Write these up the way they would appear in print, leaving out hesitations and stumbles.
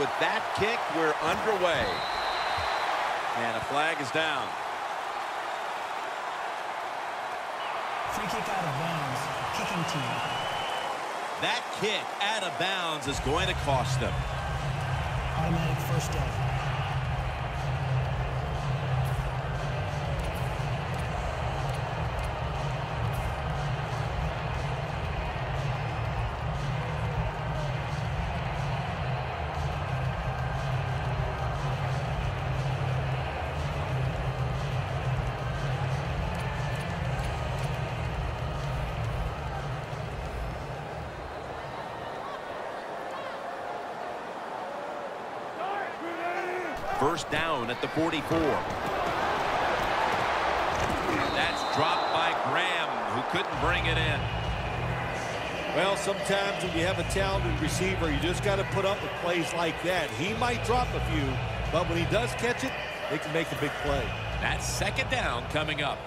with that kick, we're underway. And a flag is down. Free kick out of bounds. Kicking team. That kick out of bounds is going to cost them. Automatic first down. First down at the 44. That's dropped by Graham, who couldn't bring it in. Well, sometimes when you have a talented receiver, you just got to put up with plays like that. He might drop a few, but when he does catch it, they can make a big play. That's second down coming up.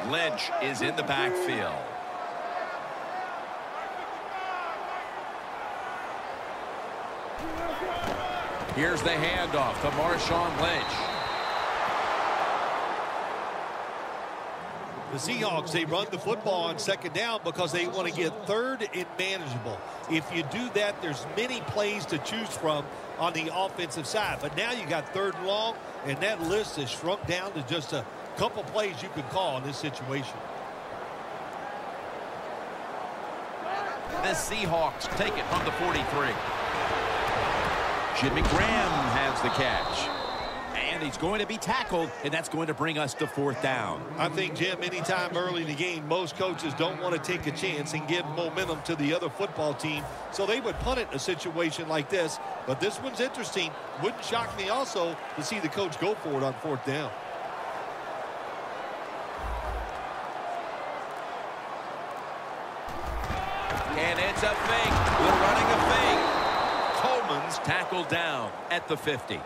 Lynch is in the backfield. Here's the handoff to Marshawn Lynch. The Seahawks, they run the football on second down because they want to get third and manageable. If you do that, there's many plays to choose from on the offensive side. But now you got third and long, and that list is shrunk down to just a couple plays you can call in this situation. The Seahawks take it from the 43. Jimmy Graham has the catch. And he's going to be tackled, and that's going to bring us to fourth down. I think, Jim, anytime early in the game, most coaches don't want to take a chance and give momentum to the other football team, so they would punt it in a situation like this. But this one's interesting. Wouldn't shock me also to see the coach go for it on fourth down. And it's a fake. We're running a fake. Coleman's tackled down at the 50.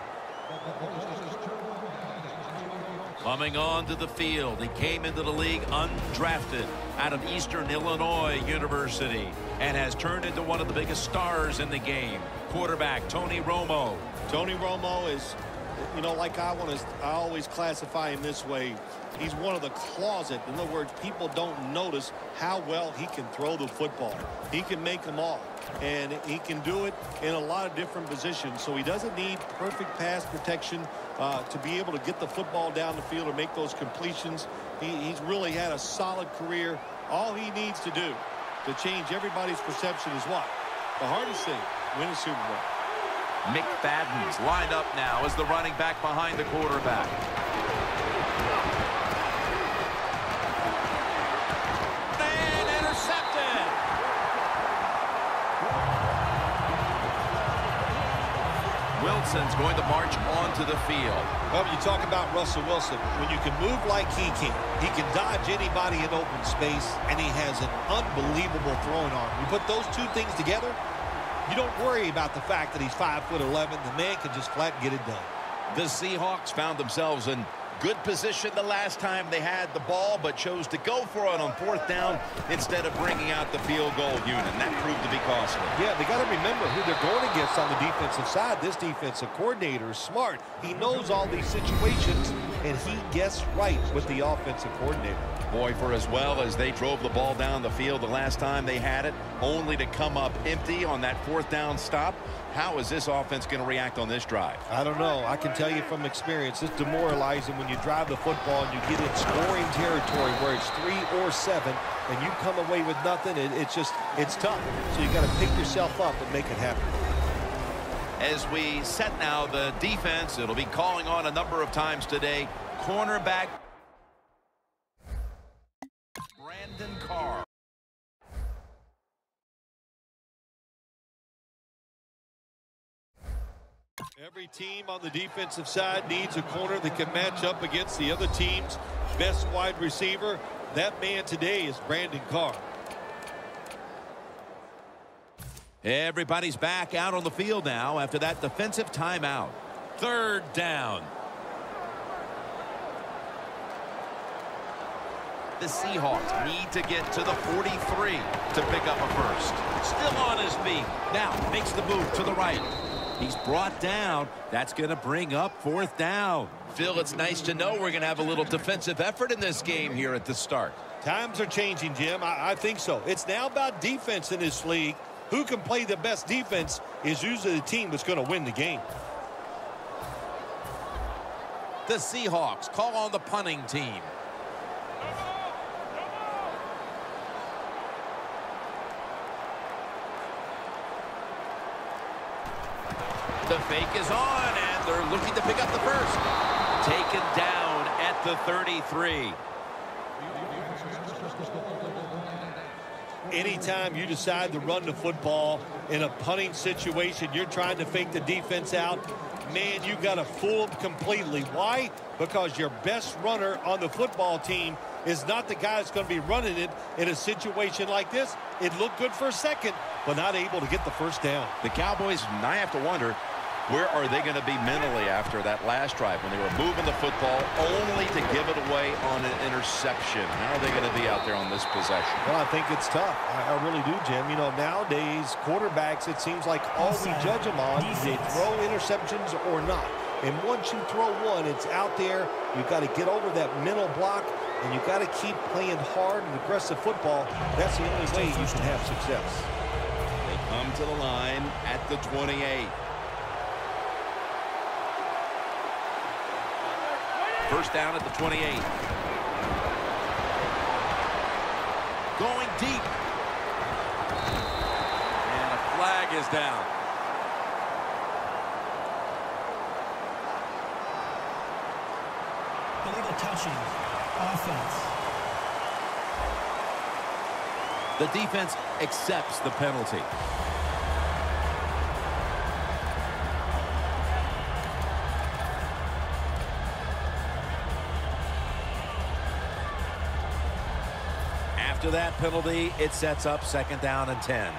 Coming onto the field, he came into the league undrafted out of Eastern Illinois University and has turned into one of the biggest stars in the game. Quarterback Tony Romo. Tony Romo is, you know, like I always classify him this way. He's one of the closet. In other words, people don't notice how well he can throw the football. He can make them all, and he can do it in a lot of different positions. So he doesn't need perfect pass protection to be able to get the football down the field or make those completions. He's really had a solid career. All he needs to do to change everybody's perception is what? The hardest thing, win a Super Bowl. McFadden's lined up now as the running back behind the quarterback. And intercepted. Wilson's going to march onto the field. Well, you talk about Russell Wilson. When you can move like he can dodge anybody in open space, and he has an unbelievable throwing arm. You put those two things together, you don't worry about the fact that he's 5'11". The man can just flat get it done. The Seahawks found themselves in good position the last time they had the ball, but chose to go for it on fourth down instead of bringing out the field goal unit. And that proved to be costly. Yeah, they got to remember who they're going against on the defensive side. This defensive coordinator is smart. He knows all these situations, and he gets right with the offensive coordinator. Boy, for as well as they drove the ball down the field the last time they had it, only to come up empty on that fourth down stop. How is this offense going to react on this drive? I don't know. I can tell you from experience, it's demoralizing when you drive the football and you get in scoring territory where it's 3 or 7 and you come away with nothing. It's tough. So you got to pick yourself up and make it happen. As we set now the defense, it'll be calling on a number of times today. Cornerback Brandon Carr. Every team on the defensive side needs a corner that can match up against the other team's best wide receiver. That man today is Brandon Carr. Everybody's back out on the field now after that defensive timeout. Third down. The Seahawks need to get to the 43 to pick up a first. Still on his feet. Now makes the move to the right. He's brought down. That's going to bring up fourth down. Phil, it's nice to know we're going to have a little defensive effort in this game here at the start. Times are changing, Jim. I think so. It's now about defense in this league. Who can play the best defense is usually the team that's going to win the game. The Seahawks call on the punting team. The fake is on, and they're looking to pick up the first. Taken down at the 33. Anytime you decide to run the football in a punting situation, you're trying to fake the defense out, man, you got to fool them completely. Why? Because your best runner on the football team is not the guy that's going to be running it in a situation like this. It looked good for a second, but not able to get the first down. The Cowboys, now I have to wonder, where are they going to be mentally after that last drive when they were moving the football only to give it away on an interception? How are they going to be out there on this possession? Well, I think it's tough. I really do, Jim. You know, nowadays, quarterbacks, it seems like all we judge them on is they throw interceptions or not. And once you throw one, it's out there. You've got to get over that mental block, and you've got to keep playing hard and aggressive football. That's the only way you can have success. They come to the line at the 28. First down at the 28. Going deep. And a flag is down. Illegal touching. Offense. The defense accepts the penalty. After that penalty, it sets up second down and 10.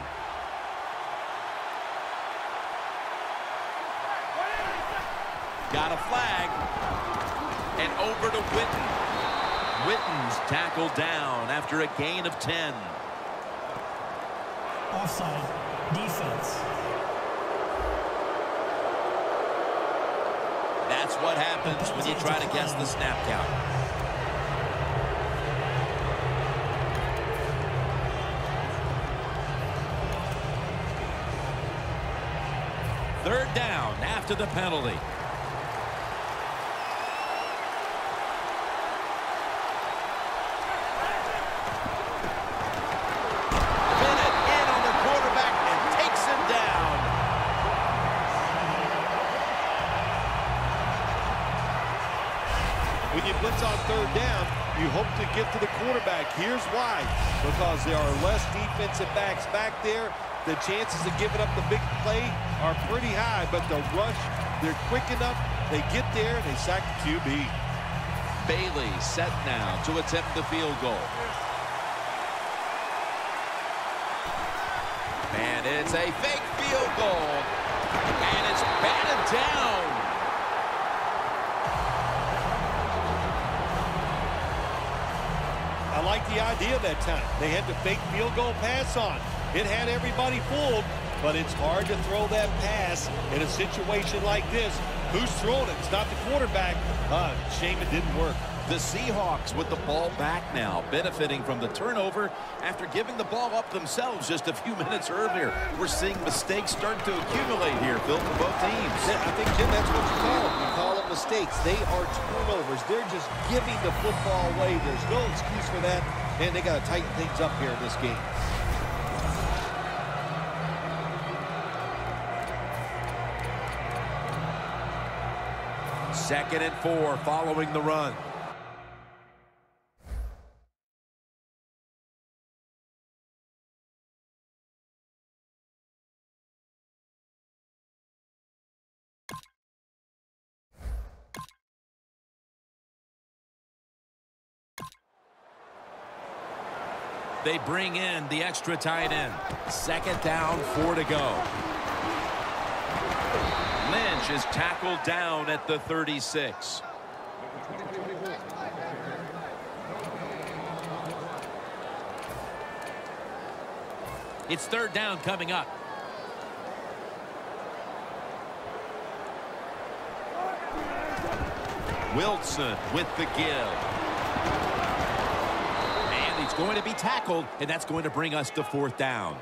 Got a flag. And over to Witten. Witten's tackled down after a gain of 10. Offside. Defense. That's what happens when you try to guess the snap count. Third down after the penalty. Bennett in on the quarterback and takes him down. When you blitz on third down, you hope to get to the quarterback. Here's why. Because there are less defensive backs back there. The chances of giving up the big play are pretty high, but the rush, they're quick enough. They get there, and they sack the QB. Bailey set now to attempt the field goal. And it's a fake field goal. And it's batted down. I like the idea that time. They had the fake field goal pass on. It had everybody fooled, but it's hard to throw that pass in a situation like this. Who's throwing it? It's not the quarterback. Shame it didn't work. The Seahawks with the ball back now, benefiting from the turnover after giving the ball up themselves just a few minutes earlier. We're seeing mistakes start to accumulate here, Phil, for both teams. Yeah, I think, Jim, that's what you call them. You call them mistakes. They are turnovers. They're just giving the football away. There's no excuse for that, and they got to tighten things up here in this game. Second and 4 following the run. They bring in the extra tight end. Second down, 4 to go. Lynch is tackled down at the 36. It's third down coming up. Wilson with the give. And he's going to be tackled, and that's going to bring us to fourth down.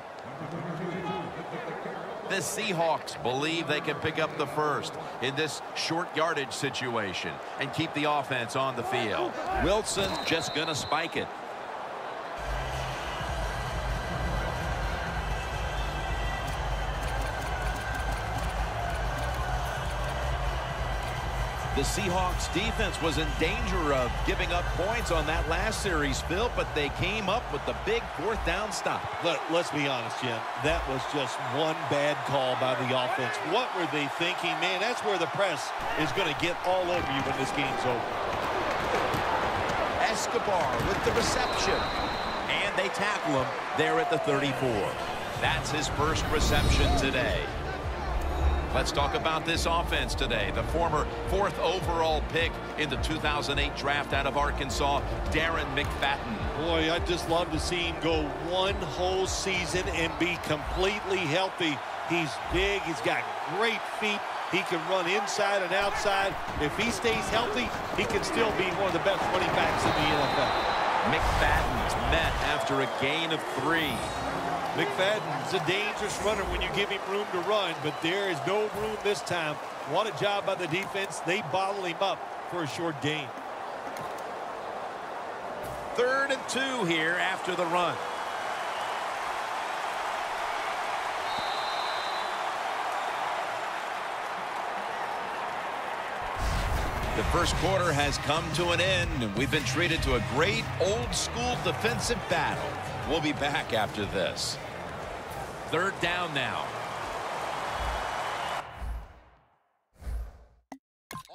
The Seahawks believe they can pick up the first in this short yardage situation and keep the offense on the field. Wilson just going to spike it. The Seahawks defense was in danger of giving up points on that last series, Phil, but they came up with the big fourth down stop. Let's be honest, Jim. That was just one bad call by the offense. What were they thinking? Man, that's where the press is going to get all over you when this game's over. Escobar with the reception. And they tackle him there at the 34. That's his first reception today. Let's talk about this offense today. The former 4th overall pick in the 2008 draft out of Arkansas, Darren McFadden. Boy, I'd just love to see him go one whole season and be completely healthy. He's big. He's got great feet. He can run inside and outside. If he stays healthy, he can still be one of the best running backs in the NFL. McFadden's met after a gain of 3. McFadden's a dangerous runner when you give him room to run, but there is no room this time. What a job by the defense. They bottle him up for a short gain. 3rd and 2 here after the run. The first quarter has come to an end, and we've been treated to a great old-school defensive battle. We'll be back after this. 3rd down now.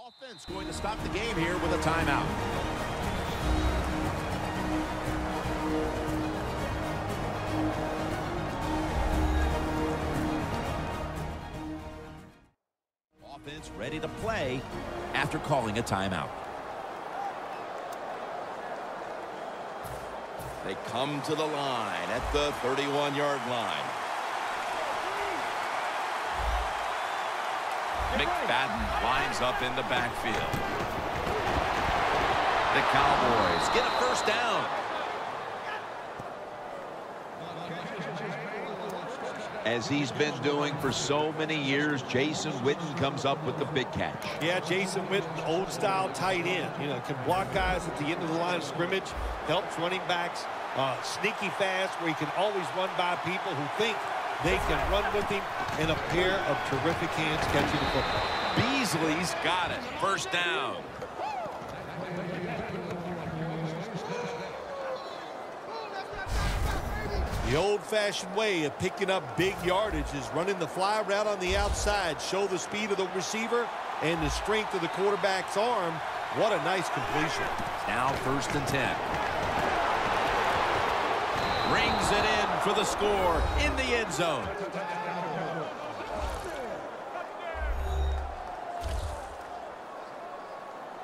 Offense going to stop the game here with a timeout. Offense ready to play after calling a timeout. They come to the line at the 31-yard line. McFadden lines up in the backfield. The Cowboys get a first down. As he's been doing for so many years, Jason Witten comes up with the big catch. Yeah, Jason Witten, old-style tight end. You know, can block guys at the end of the line of scrimmage, helps running backs, sneaky fast, where he can always run by people who think they can run with him, and a pair of terrific hands catching the football. Beasley's got it. First down. The old-fashioned way of picking up big yardage is running the fly route on the outside. Show the speed of the receiver and the strength of the quarterback's arm. What a nice completion. Now 1st and 10. Rings it in for the score in the end zone.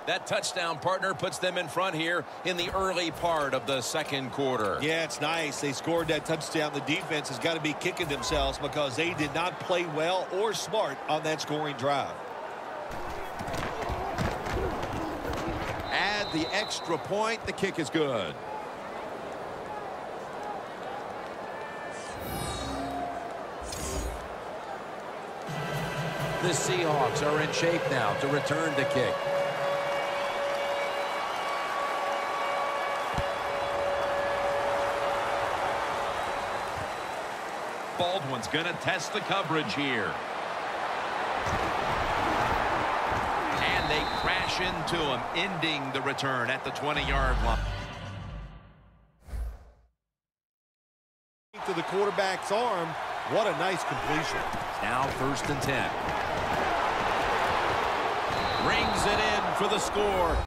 That touchdown, partner, puts them in front here in the early part of the second quarter. Yeah, it's nice. They scored that touchdown. The defense has got to be kicking themselves because they did not play well or smart on that scoring drive. Add the extra point. The kick is good. The Seahawks are in shape now to return the kick. Baldwin's going to test the coverage here. And they crash into him, ending the return at the 20-yard line. To the quarterback's arm, what a nice completion. Now 1st and 10. Rings it in for the score.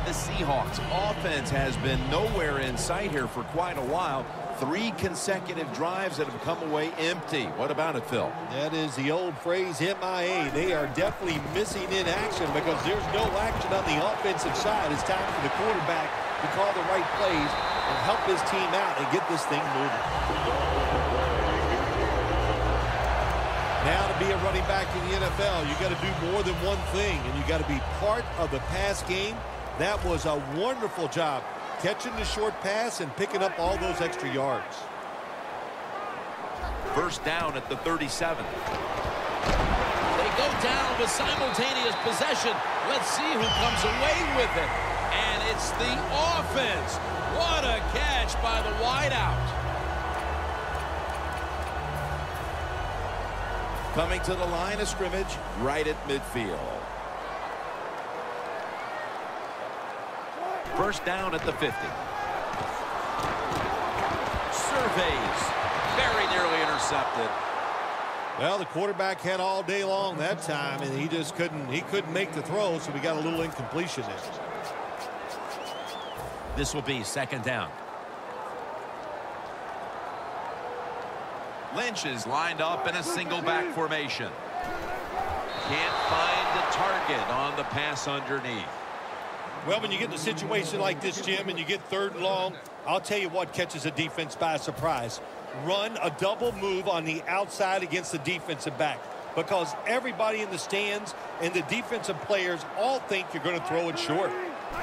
The Seahawks offense has been nowhere in sight here for quite a while. 3 consecutive drives that have come away empty. What about it, Phil? That is the old phrase, MIA. They are definitely missing in action because there's no action on the offensive side. It's time for the quarterback to call the right plays and help his team out and get this thing moving. Now, to be a running back in the NFL, you got to do more than one thing, and you got to be part of the pass game. That was a wonderful job, catching the short pass and picking up all those extra yards. First down at the 37. They go down with simultaneous possession. Let's see who comes away with it. And it's the offense. What a catch by the wideout. Coming to the line of scrimmage right at midfield. First down at the 50. Surveys. Very nearly intercepted. Well, the quarterback had all day long that time, and he just couldn't make the throw, so we got a little incompletion there. This will be second down. Lynch is lined up in a single back formation. Can't find a target on the pass underneath. Well, when you get in a situation like this, Jim, and you get third and long, I'll tell you what catches a defense by surprise. Run a double move on the outside against the defensive back, because everybody in the stands and the defensive players all think you're going to throw it short.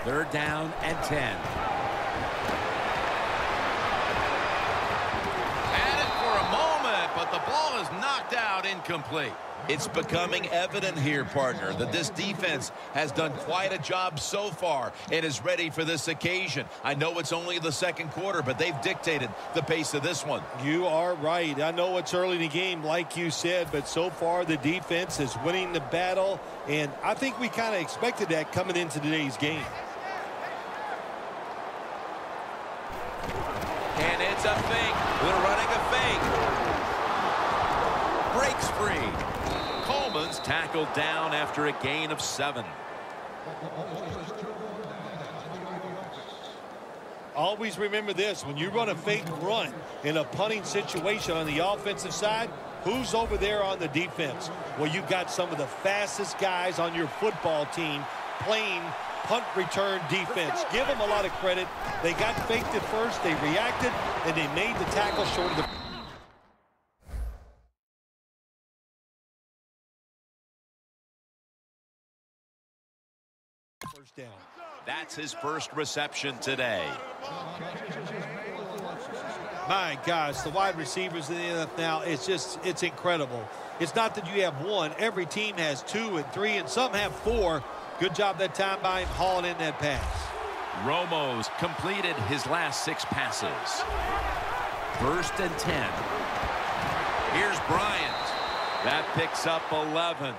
Third down and 10. But the ball is knocked out incomplete. It's becoming evident here, partner, that this defense has done quite a job so far and is ready for this occasion. I know it's only the second quarter, but they've dictated the pace of this one. You are right. I know it's early in the game, like you said, but so far the defense is winning the battle, and I think we kind of expected that coming into today's game. And it's a fake. They're running a fake. Breaks free. Coleman's tackled down after a gain of 7. Always remember this. When you run a fake run in a punting situation on the offensive side, who's over there on the defense? Well, you've got some of the fastest guys on your football team playing punt return defense. Give them a lot of credit. They got faked at first, they reacted, and they made the tackle short of the... First down. That's his first reception today. My gosh, the wide receivers in the NFL now, it's incredible. It's not that you have one. Every team has 2 and 3, and some have 4. Good job that time by him hauling in that pass. Romo's completed his last 6 passes. First and 10. Here's Bryant. That picks up 11.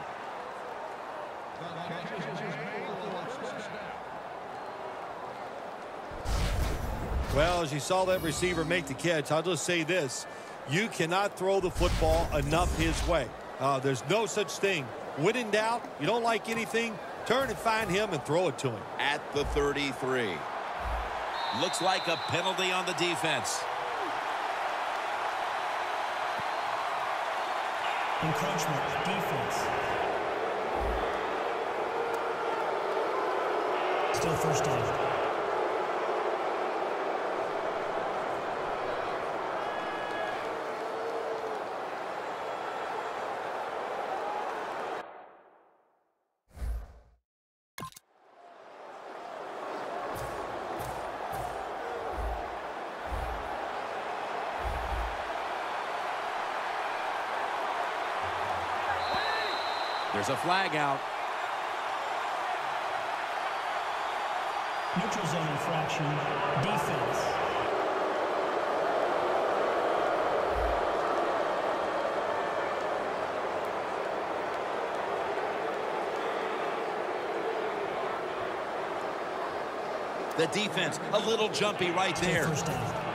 Well, as you saw that receiver make the catch, I'll just say this. You cannot throw the football enough his way. There's no such thing. When in doubt, you don't like anything, turn and find him and throw it to him. At the 33. Looks like a penalty on the defense. Encroachment, defense. Still first down. There's a flag out. Neutral zone infraction, defense. The defense, a little jumpy right there. First down.